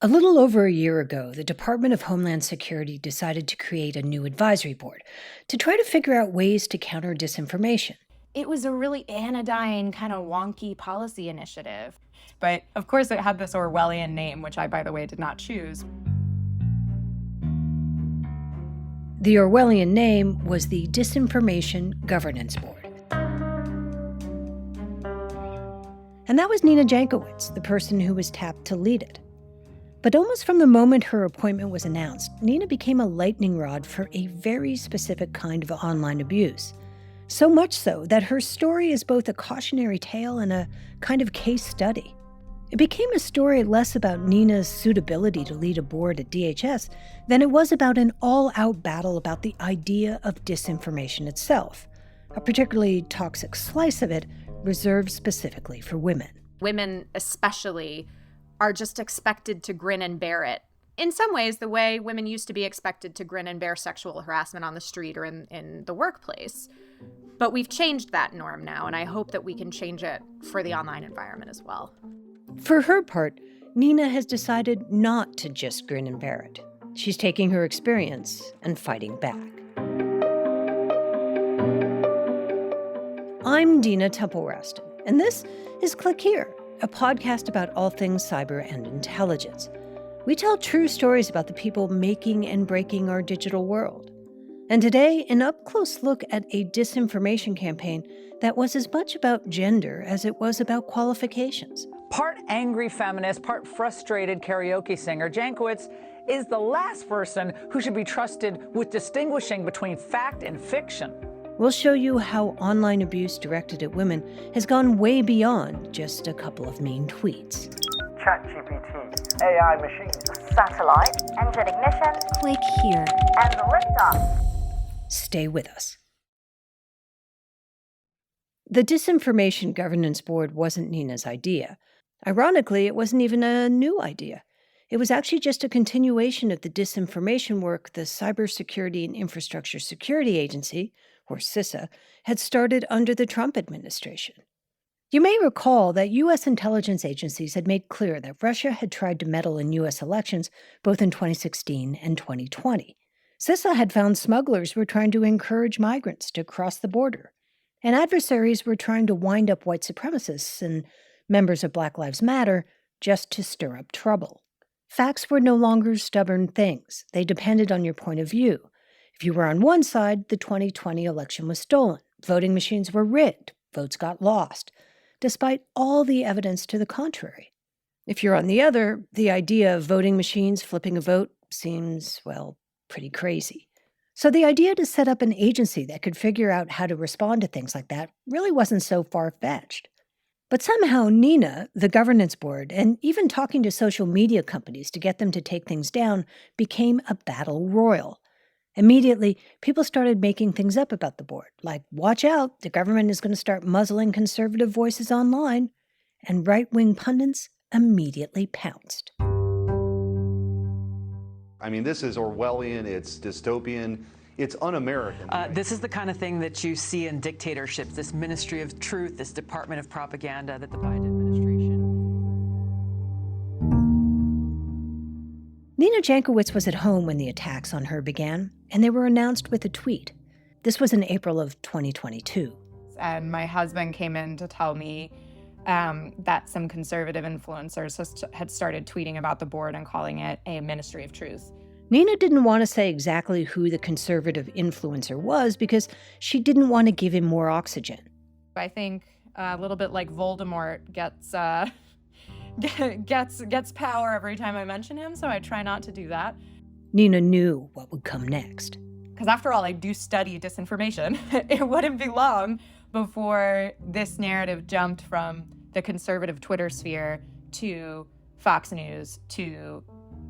A little over a year ago, the Department of Homeland Security decided to create a new advisory board to try to figure out ways to counter disinformation. It was a really anodyne, kind of wonky policy initiative. But of course, it had this Orwellian name, which I, by the way, did not choose. The Orwellian name was the Disinformation Governance Board. And that was Nina Jankowicz, the person who was tapped to lead it. But almost from the moment her appointment was announced, Nina became a lightning rod for a very specific kind of online abuse. So much so that her story is both a cautionary tale and a kind of case study. It became a story less about Nina's suitability to lead a board at DHS than it was about an all-out battle about the idea of disinformation itself, a particularly toxic slice of it reserved specifically for women. Women especially are just expected to grin and bear it. In some ways, the way women used to be expected to grin and bear sexual harassment on the street or in the workplace. But we've changed that norm now, and I hope that we can change it for the online environment as well. For her part, Nina has decided not to just grin and bear it. She's taking her experience and fighting back. I'm Dina Temple-Raston, and this is Click Here, a podcast about all things cyber and intelligence. We tell true stories about the people making and breaking our digital world. And today, an up-close look at a disinformation campaign that was as much about gender as it was about qualifications. Part angry feminist, part frustrated karaoke singer, Jankowicz is the last person who should be trusted with distinguishing between fact and fiction. We'll show you how online abuse directed at women has gone way beyond just a couple of mean tweets. ChatGPT, AI machines, satellite, engine ignition, Click here, and the liftoff. Stay with us. The Disinformation Governance Board wasn't Nina's idea. Ironically, it wasn't even a new idea. It was actually just a continuation of the disinformation work the Cybersecurity and Infrastructure Security Agency, or CISA, had started under the Trump administration. You may recall that U.S. intelligence agencies had made clear that Russia had tried to meddle in U.S. elections both in 2016 and 2020. CISA had found smugglers were trying to encourage migrants to cross the border, and adversaries were trying to wind up white supremacists and members of Black Lives Matter just to stir up trouble. Facts were no longer stubborn things. They depended on your point of view. If you were on one side, the 2020 election was stolen. Voting machines were rigged. Votes got lost, despite all the evidence to the contrary. If you're on the other, the idea of voting machines flipping a vote seems, well, pretty crazy. So the idea to set up an agency that could figure out how to respond to things like that really wasn't so far-fetched. But somehow Nina, the governance board, and even talking to social media companies to get them to take things down became a battle royal. Immediately, people started making things up about the board, like, watch out, the government is going to start muzzling conservative voices online, and right-wing pundits immediately pounced. I mean, this is Orwellian, it's dystopian, it's un-American. This is the kind of thing that you see in dictatorships, this Ministry of Truth, this Department of Propaganda that the Biden administration. Nina Jankowicz was at home when the attacks on her began, and they were announced with a tweet. This was in April of 2022. And my husband came in to tell me that some conservative influencers had started tweeting about the board and calling it a Ministry of Truth. Nina didn't want to say exactly who the conservative influencer was because she didn't want to give him more oxygen. I think a little bit like Voldemort gets power every time I mention him, so I try not to do that. Nina knew what would come next. Because after all, I do study disinformation. It wouldn't be long before this narrative jumped from the conservative Twitter sphere to Fox News to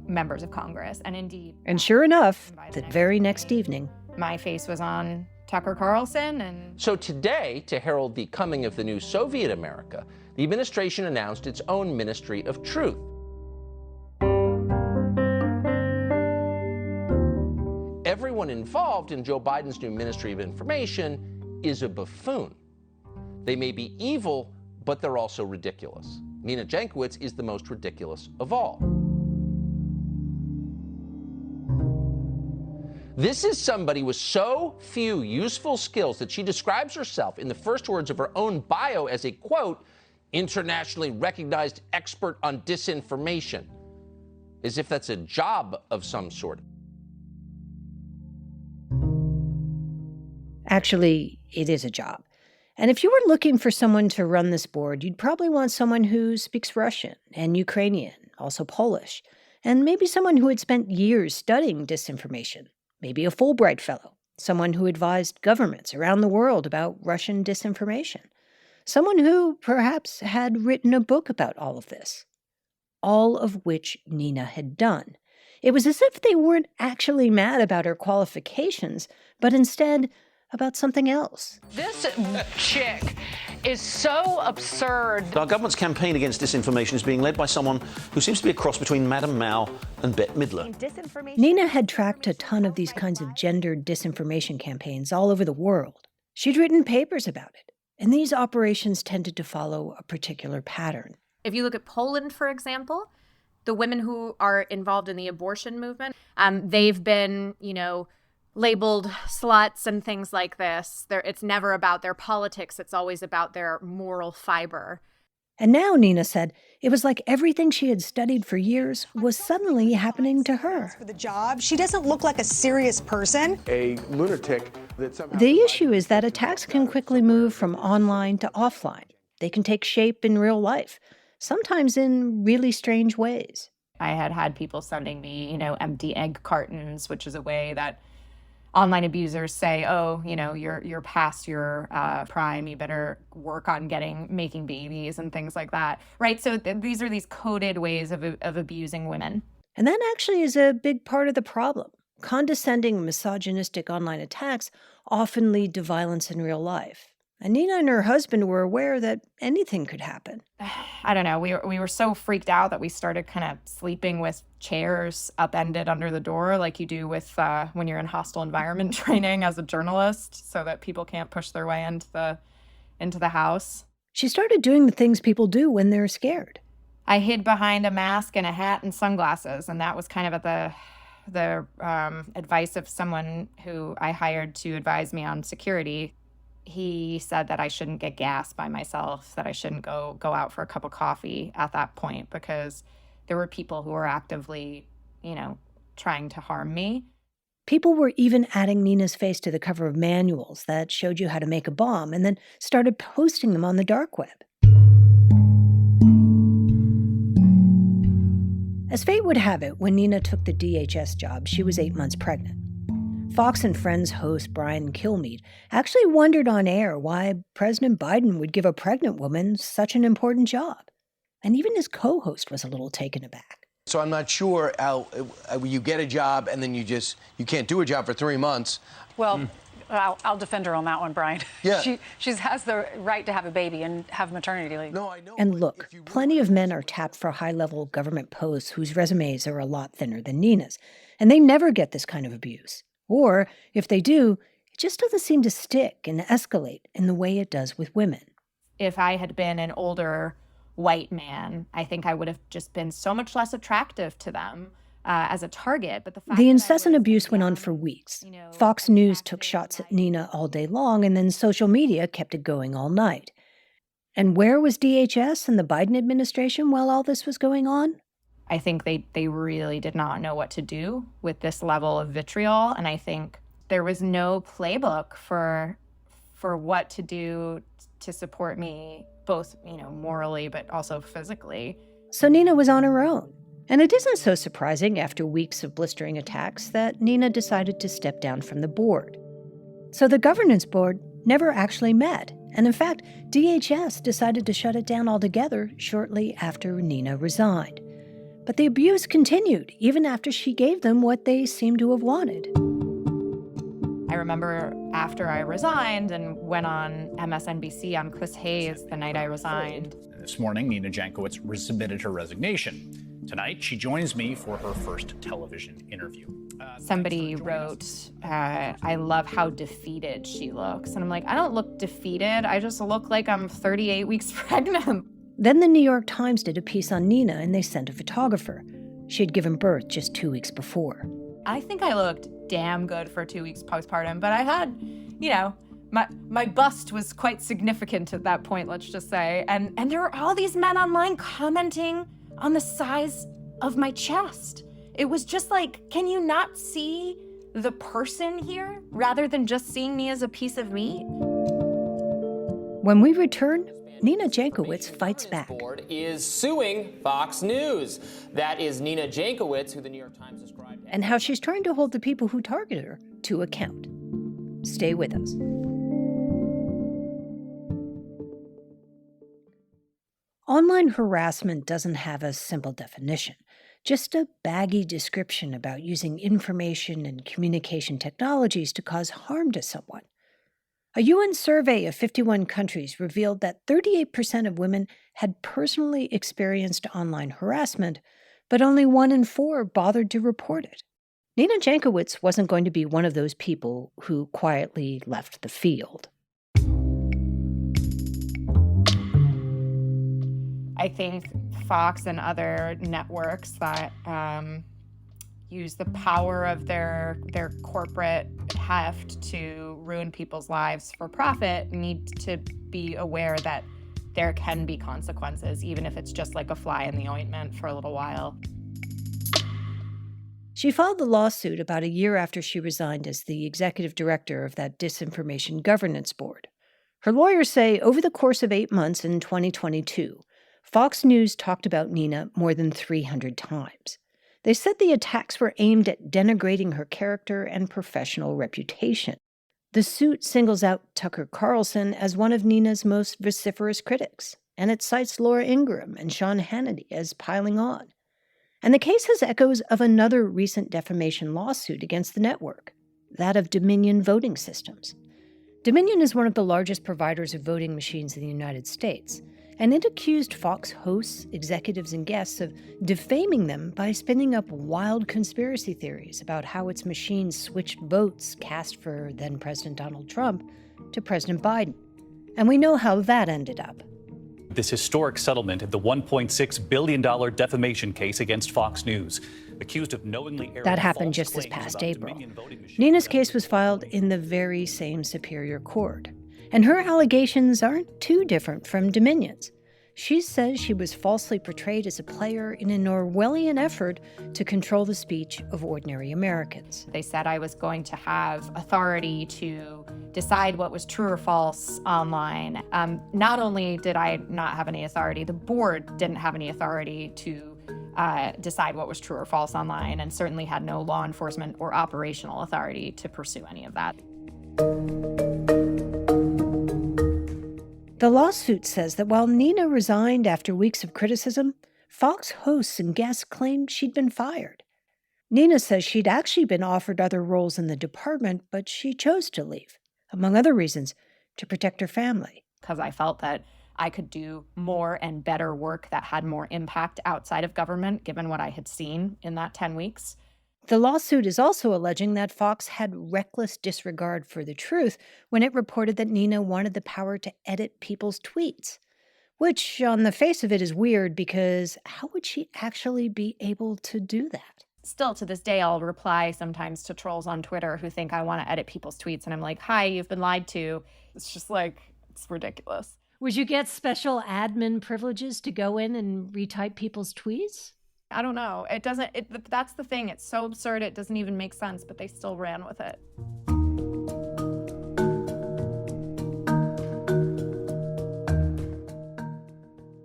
members of Congress, and indeed. And sure enough, the very next evening, my face was on Tucker Carlson. And so today, to herald the coming of the new Soviet America, the administration announced its own Ministry of Truth. Everyone involved in Joe Biden's new Ministry of Information is a buffoon. They may be evil, but they're also ridiculous. Nina Jankowicz is the most ridiculous of all. This is somebody with so few useful skills that she describes herself in the first words of her own bio as a, quote, internationally recognized expert on disinformation, as if that's a job of some sort. Actually, it is a job. And if you were looking for someone to run this board, you'd probably want someone who speaks Russian and Ukrainian, also Polish, and maybe someone who had spent years studying disinformation, maybe a Fulbright fellow, someone who advised governments around the world about Russian disinformation, someone who perhaps had written a book about all of this, all of which Nina had done. It was as if they weren't actually mad about her qualifications, but instead about something else. This chick is so absurd. Our government's campaign against disinformation is being led by someone who seems to be a cross between Madame Mao and Bette Midler. Nina had tracked a ton of these kinds of gendered disinformation campaigns all over the world. She'd written papers about it, and these operations tended to follow a particular pattern. If you look at Poland, for example, the women who are involved in the abortion movement, they've been, labeled sluts and things like this. It's never about their politics. It's always about their moral fiber. And now, Nina said, it was like everything she had studied for years was suddenly happening to her. For the job, she doesn't look like a serious person. A lunatic that somehow... The issue is that attacks can quickly move from online to offline. They can take shape in real life, sometimes in really strange ways. I had people sending me, empty egg cartons, which is a way that online abusers say, oh, you're past your prime, you better work on making babies and things like that, right? So these are these coded ways of abusing women. And that actually is a big part of the problem. Condescending, misogynistic online attacks often lead to violence in real life. And Nina and her husband were aware that anything could happen. I don't know. We were so freaked out that we started kind of sleeping with chairs upended under the door like you do with when you're in hostile environment training as a journalist so that people can't push their way into the house. She started doing the things people do when they're scared. I hid behind a mask and a hat and sunglasses, and that was kind of at the advice of someone who I hired to advise me on security. He said that I shouldn't get gas by myself, that I shouldn't go out for a cup of coffee at that point because there were people who were actively, trying to harm me. People were even adding Nina's face to the cover of manuals that showed you how to make a bomb and then started posting them on the dark web. As fate would have it, when Nina took the DHS job, she was 8 months pregnant. Fox and Friends host Brian Kilmeade actually wondered on air why President Biden would give a pregnant woman such an important job. And even his co-host was a little taken aback. So I'm not sure how you get a job and then you can't do a job for 3 months. Well, I'll defend her on that one, Brian. Yeah. She has the right to have a baby and have maternity leave. No, I know. And look, plenty of men are tapped for high-level government posts whose resumes are a lot thinner than Nina's, and they never get this kind of abuse. Or, if they do, it just doesn't seem to stick and escalate in the way it does with women. If I had been an older white man, I think I would have just been so much less attractive to them as a target. But the incessant abuse went on for weeks. Fox News took shots at Nina all day long, and then social media kept it going all night. And where was DHS and the Biden administration while all this was going on? I think they really did not know what to do with this level of vitriol. And I think there was no playbook for what to do to support me, both, morally, but also physically. So Nina was on her own. And it isn't so surprising after weeks of blistering attacks that Nina decided to step down from the board. So the governance board never actually met. And in fact, DHS decided to shut it down altogether shortly after Nina resigned. But the abuse continued, even after she gave them what they seemed to have wanted. I remember after I resigned and went on MSNBC on Chris Hayes the night I resigned. This morning, Nina Jankowicz resubmitted her resignation. Tonight, she joins me for her first television interview. Somebody wrote, I love how defeated she looks. And I'm like, I don't look defeated. I just look like I'm 38 weeks pregnant. Then the New York Times did a piece on Nina, and they sent a photographer. She had given birth just 2 weeks before. I think I looked damn good for 2 weeks postpartum, but I had, my bust was quite significant at that point, let's just say. And there were all these men online commenting on the size of my chest. It was just like, can you not see the person here rather than just seeing me as a piece of meat? When we return, Nina Jankowicz fights back. Board is suing Fox News. That is Nina Jankowicz, who the New York Times described as... And how she's trying to hold the people who targeted her to account. Stay with us. Online harassment doesn't have a simple definition, just a baggy description about using information and communication technologies to cause harm to someone. A UN survey of 51 countries revealed that 38% of women had personally experienced online harassment, but only 1 in 4 bothered to report it. Nina Jankowicz wasn't going to be one of those people who quietly left the field. I think Fox and other networks that use the power of their corporate heft to ruin people's lives for profit need to be aware that there can be consequences, even if it's just like a fly in the ointment for a little while. She filed the lawsuit about a year after she resigned as the executive director of that Disinformation governance board. Her lawyers say over the course of 8 months in 2022, Fox News talked about Nina more than 300 times. They said the attacks were aimed at denigrating her character and professional reputation. The suit singles out Tucker Carlson as one of Nina's most vociferous critics, and it cites Laura Ingraham and Sean Hannity as piling on. And the case has echoes of another recent defamation lawsuit against the network, that of Dominion Voting Systems. Dominion is one of the largest providers of voting machines in the United States, and it accused Fox hosts, executives, and guests of defaming them by spinning up wild conspiracy theories about how its machines switched votes cast for then-President Donald Trump to President Biden. And we know how that ended up. This historic settlement in the $1.6 billion defamation case against Fox News, accused of knowingly airing That happened false just this claims past about April. Dominion voting machines. Nina's case was filed in the very same Superior Court, and her allegations aren't too different from Dominion's. She says she was falsely portrayed as a player in an Orwellian effort to control the speech of ordinary Americans. They said I was going to have authority to decide what was true or false online. Not only did I not have any authority, the board didn't have any authority to decide what was true or false online, and certainly had no law enforcement or operational authority to pursue any of that. The lawsuit says that while Nina resigned after weeks of criticism, Fox hosts and guests claimed she'd been fired. Nina says she'd actually been offered other roles in the department, but she chose to leave, among other reasons, to protect her family. Because I felt that I could do more and better work that had more impact outside of government, given what I had seen in that 10 weeks. The lawsuit is also alleging that Fox had reckless disregard for the truth when it reported that Nina wanted the power to edit people's tweets, which on the face of it is weird because how would she actually be able to do that? Still to this day, I'll reply sometimes to trolls on Twitter who think I want to edit people's tweets, and I'm like, hi, you've been lied to. It's just like, it's ridiculous. Would you get special admin privileges to go in and retype people's tweets? I don't know. That's the thing. It's so absurd it doesn't even make sense, but they still ran with it.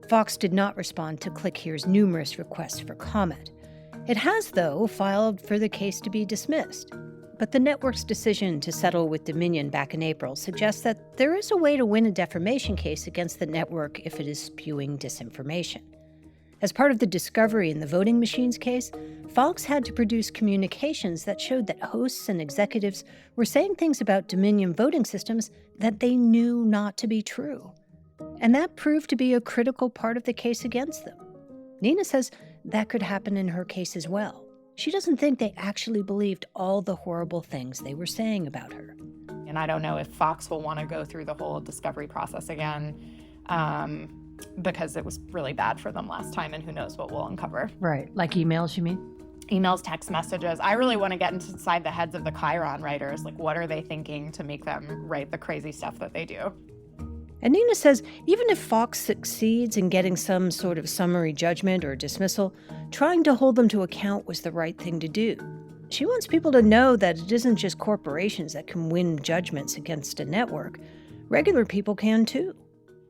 Fox did not respond to ClickHere's numerous requests for comment. It has, though, filed for the case to be dismissed. But the network's decision to settle with Dominion back in April suggests that there is a way to win a defamation case against the network if it is spewing disinformation. As part of the discovery in the voting machines case, Fox had to produce communications that showed that hosts and executives were saying things about Dominion voting systems that they knew not to be true. And that proved to be a critical part of the case against them. Nina says that could happen in her case as well. She doesn't think they actually believed all the horrible things they were saying about her. And I don't know if Fox will want to go through the whole discovery process again. Because it was really bad for them last time, and who knows what we'll uncover. Right. Like emails, you mean? emails, text messages. I really want to get inside the heads of the Chiron writers. Like, what are they thinking to make them write the crazy stuff that they do? And Nina says even if Fox succeeds in getting some sort of summary judgment or dismissal, trying to hold them to account was the right thing to do. She wants people to know that it isn't just corporations that can win judgments against a network. Regular people can too.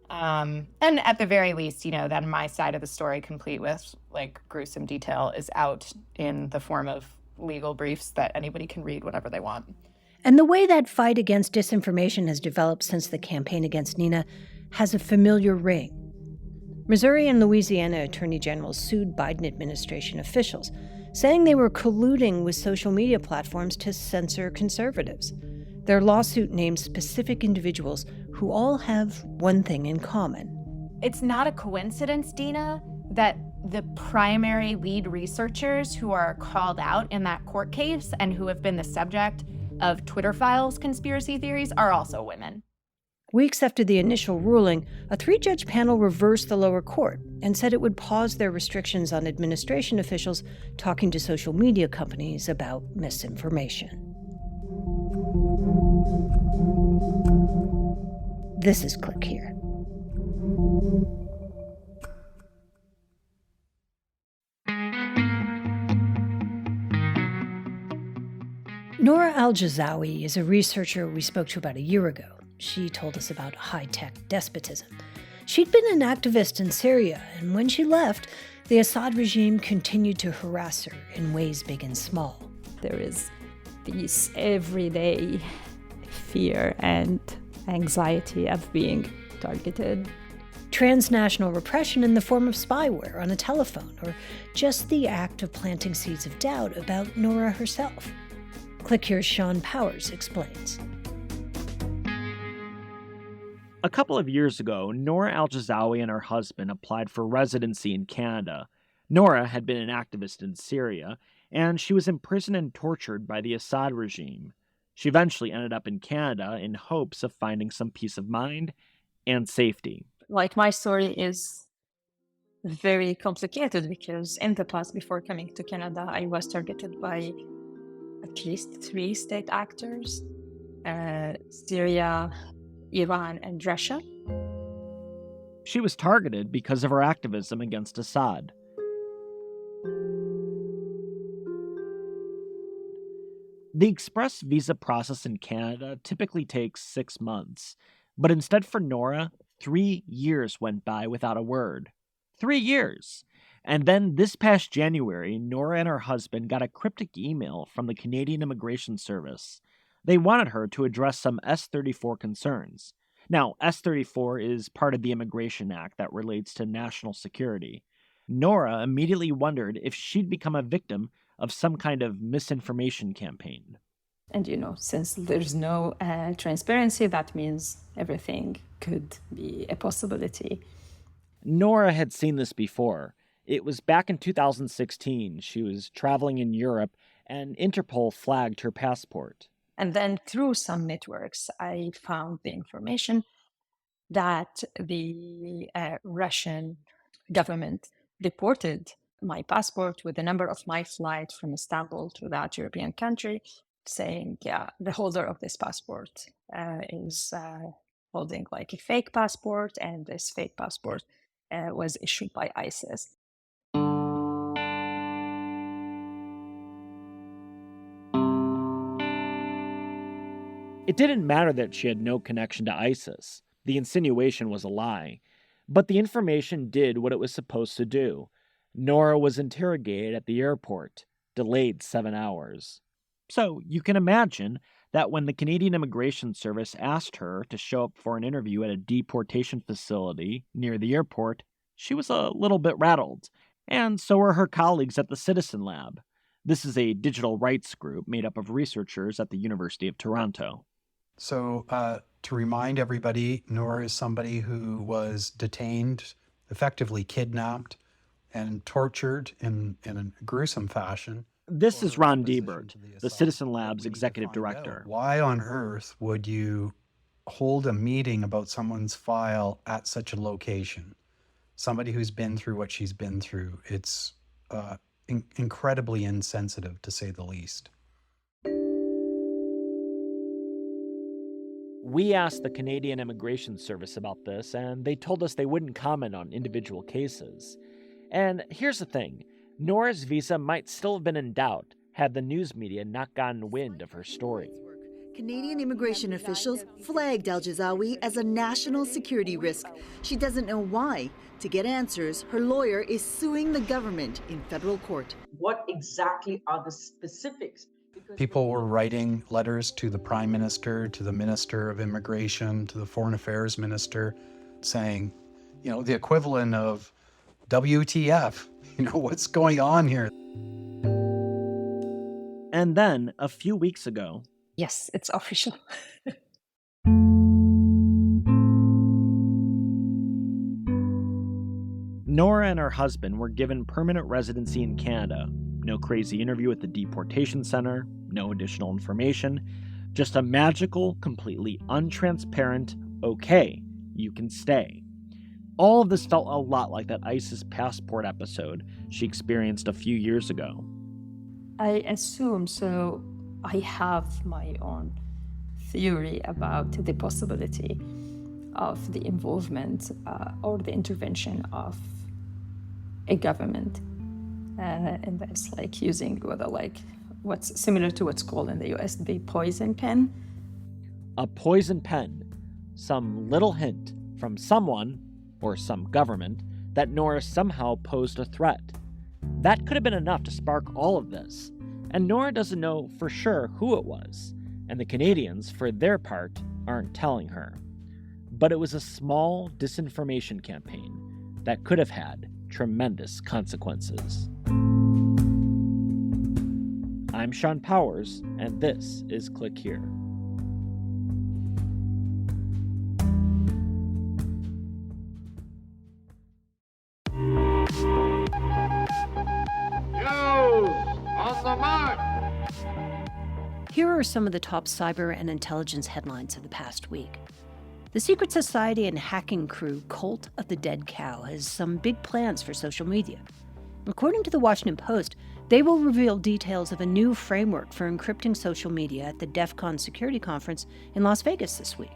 And at the very least, then my side of the story, complete with like gruesome detail, is out in the form of legal briefs that anybody can read whenever they want. And the way that fight against disinformation has developed since the campaign against Nina has a familiar ring. Missouri and Louisiana attorney generals sued Biden administration officials, saying they were colluding with social media platforms to censor conservatives. Their lawsuit names specific individuals who all have one thing in common. It's not a coincidence, Dina, that the primary lead researchers who are called out in that court case and who have been the subject of Twitter files conspiracy theories are also women. Weeks after the initial ruling, a 3-judge panel reversed the lower court and said it would pause their restrictions on administration officials talking to social media companies about misinformation. This is Click Here. Noura Al-Jazawi is a researcher we spoke to about a year ago. She told us about high-tech despotism. She'd been an activist in Syria, and when she left, the Assad regime continued to harass her in ways big and small. There is this everyday fear and anxiety of being targeted. Transnational repression in the form of spyware on a telephone, or just the act of planting seeds of doubt about Noura herself. Click Here's Sean Powers explains. A couple of years ago, Noura Al-Jazawi and her husband applied for residency in Canada. Noura had been an activist in Syria, and she was imprisoned and tortured by the Assad regime. She eventually ended up in Canada in hopes of finding some peace of mind and safety. Like, my story is very complicated because in the past, before coming to Canada, I was targeted by at least 3 state actors, Syria, Iran, and Russia. She was targeted because of her activism against Assad. The express visa process in Canada typically takes 6 months, but instead for Noura, 3 years went by without a word. 3 years! And then this past January, Noura and her husband got a cryptic email from the Canadian Immigration Service. They wanted her to address some S-34 concerns. Now, S-34 is part of the Immigration Act that relates to national security. Noura immediately wondered if she'd become a victim of some kind of misinformation campaign. And since there's no transparency, that means everything could be a possibility. Noura had seen this before. It was back in 2016. She was traveling in Europe, and Interpol flagged her passport. And then through some networks, I found the information that the Russian government deported my passport with the number of my flight from Istanbul to that European country, saying, the holder of this passport is holding like a fake passport, and this fake passport was issued by ISIS. It didn't matter that she had no connection to ISIS. The insinuation was a lie. But the information did what it was supposed to do. Noura was interrogated at the airport, delayed 7 hours. So you can imagine that when the Canadian Immigration Service asked her to show up for an interview at a deportation facility near the airport, she was a little bit rattled. And so were her colleagues at the Citizen Lab. This is a digital rights group made up of researchers at the University of Toronto. So to remind everybody, Noura is somebody who was detained, effectively kidnapped, and tortured in a gruesome fashion. This is Ron Diebert, the Citizen Lab's executive director. Why on earth would you hold a meeting about someone's file at such a location? Somebody who's been through what she's been through. It's incredibly insensitive, to say the least. We asked the Canadian Immigration Service about this, and they told us they wouldn't comment on individual cases. And here's the thing, Nora's visa might still have been in doubt had the news media not gotten wind of her story. Canadian immigration officials flagged Al-Jazawi as a national security risk. She doesn't know why. To get answers, her lawyer is suing the government in federal court. What exactly are the specifics? People were writing letters to the Prime Minister, to the Minister of Immigration, to the Foreign Affairs Minister, saying, the equivalent of WTF, what's going on here? And then, a few weeks ago... Yes, it's official. Nora and her husband were given permanent residency in Canada. No crazy interview at the deportation center, no additional information, just a magical, completely untransparent, okay, you can stay. All of this felt a lot like that ISIS passport episode she experienced a few years ago. I assume so. I have my own theory about the possibility of the involvement or the intervention of a government. And that's like using what's similar to what's called in the US the poison pen. A poison pen. Some little hint from someone, or some government, that Nora somehow posed a threat. That could have been enough to spark all of this. And Nora doesn't know for sure who it was. And the Canadians, for their part, aren't telling her. But it was a small disinformation campaign that could have had tremendous consequences. I'm Sean Powers, and this is Click Here. On the mark! Here are some of the top cyber and intelligence headlines of the past week. The secret society and hacking crew Cult of the Dead Cow has some big plans for social media. According to the Washington Post, they will reveal details of a new framework for encrypting social media at the DEF CON security conference in Las Vegas this week.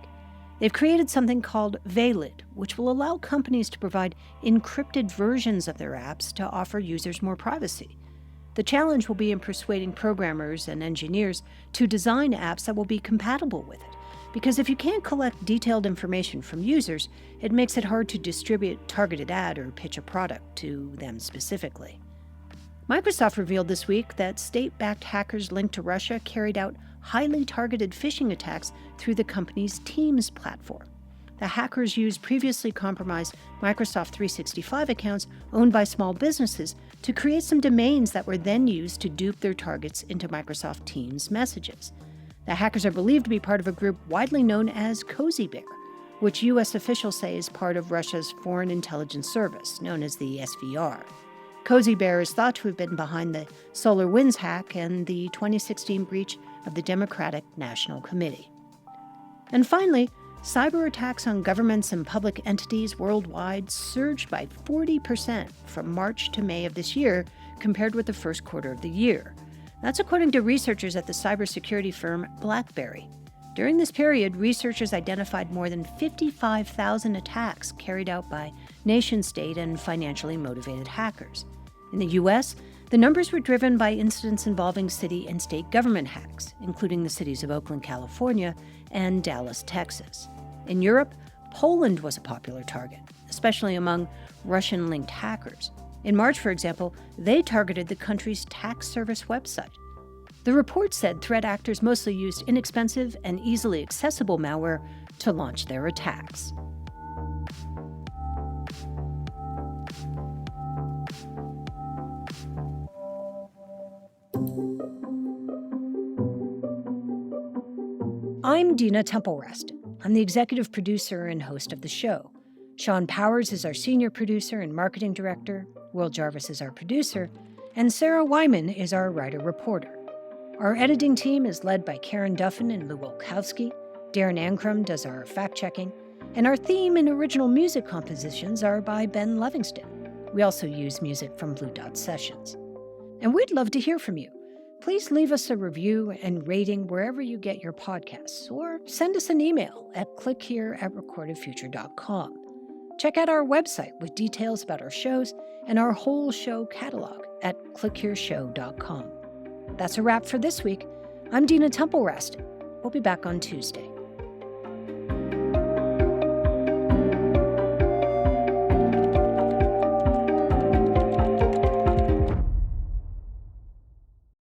They've created something called VALID, which will allow companies to provide encrypted versions of their apps to offer users more privacy. The challenge will be in persuading programmers and engineers to design apps that will be compatible with it. Because if you can't collect detailed information from users, it makes it hard to distribute targeted ad or pitch a product to them specifically. Microsoft revealed this week that state-backed hackers linked to Russia carried out highly targeted phishing attacks through the company's Teams platform. The hackers used previously compromised Microsoft 365 accounts owned by small businesses to create some domains that were then used to dupe their targets into Microsoft Teams messages. The hackers are believed to be part of a group widely known as Cozy Bear, which U.S. officials say is part of Russia's Foreign Intelligence Service, known as the SVR. Cozy Bear is thought to have been behind the SolarWinds hack and the 2016 breach of the Democratic National Committee. And finally, cyber attacks on governments and public entities worldwide surged by 40% from March to May of this year compared with the first quarter of the year. That's according to researchers at the cybersecurity firm BlackBerry. During this period, researchers identified more than 55,000 attacks carried out by nation-state and financially motivated hackers. In the U.S., the numbers were driven by incidents involving city and state government hacks, including the cities of Oakland, California, and Dallas, Texas. In Europe, Poland was a popular target, especially among Russian-linked hackers. In March, for example, they targeted the country's tax service website. The report said threat actors mostly used inexpensive and easily accessible malware to launch their attacks. I'm Dina Temple-Rest. I'm the executive producer and host of the show. Sean Powers is our senior producer and marketing director, Will Jarvis is our producer, and Sarah Wyman is our writer-reporter. Our editing team is led by Karen Duffin and Lou Wolkowski. Darren Ankrum does our fact-checking, and our theme and original music compositions are by Ben Livingston. We also use music from Blue Dot Sessions. And we'd love to hear from you. Please leave us a review and rating wherever you get your podcasts, or send us an email at clickhere@recordedfuture.com. Check out our website with details about our shows and our whole show catalog at clickhereshow.com. That's a wrap for this week. I'm Dina Temple-Raston. We'll be back on Tuesday.